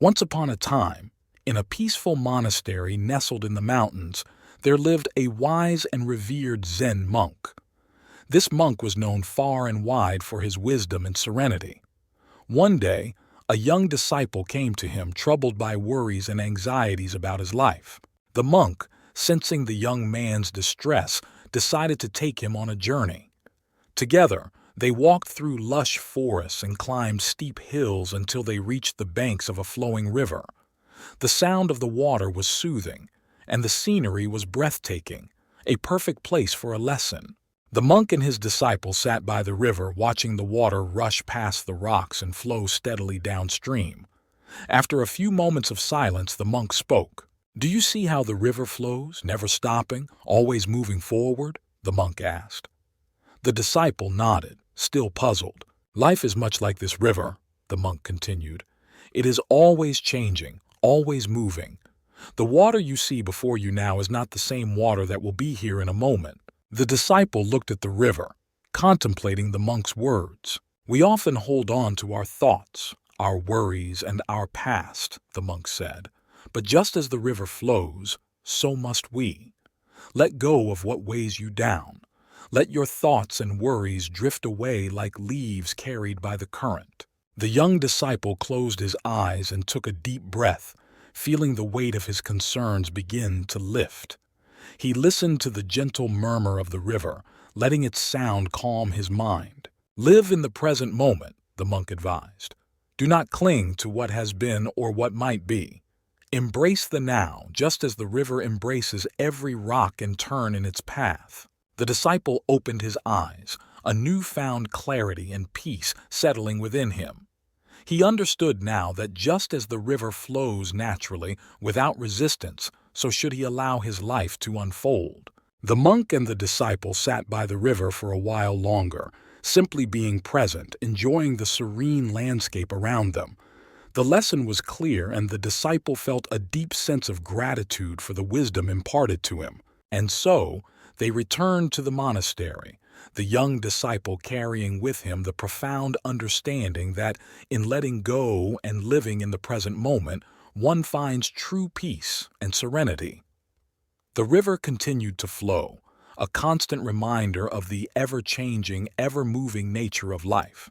Once upon a time, in a peaceful monastery nestled in the mountains, there lived a wise and revered Zen monk. This monk was known far and wide for his wisdom and serenity. One day, a young disciple came to him troubled by worries and anxieties about his life. The monk, sensing the young man's distress, decided to take him on a journey. Together, they walked through lush forests and climbed steep hills until they reached the banks of a flowing river. The sound of the water was soothing, and the scenery was breathtaking, a perfect place for a lesson. The monk and his disciple sat by the river watching the water rush past the rocks and flow steadily downstream. After a few moments of silence, the monk spoke. "Do you see how the river flows, never stopping, always moving forward?" the monk asked. The disciple nodded, still puzzled. "Life is much like this river," the monk continued. "It is always changing, always moving. The water you see before you now is not the same water that will be here in a moment." The disciple looked at the river, contemplating the monk's words. "We often hold on to our thoughts, our worries, and our past," the monk said. "But just as the river flows, so must we. Let go of what weighs you down. Let your thoughts and worries drift away like leaves carried by the current." The young disciple closed his eyes and took a deep breath, feeling the weight of his concerns begin to lift. He listened to the gentle murmur of the river, letting its sound calm his mind. "Live in the present moment," the monk advised. "Do not cling to what has been or what might be. Embrace the now, just as the river embraces every rock and turn in its path." The disciple opened his eyes, a newfound clarity and peace settling within him. He understood now that just as the river flows naturally, without resistance, so should he allow his life to unfold. The monk and the disciple sat by the river for a while longer, simply being present, enjoying the serene landscape around them. The lesson was clear, and the disciple felt a deep sense of gratitude for the wisdom imparted to him. And so, they returned to the monastery, the young disciple carrying with him the profound understanding that, in letting go and living in the present moment, one finds true peace and serenity. The river continued to flow, a constant reminder of the ever-changing, ever-moving nature of life.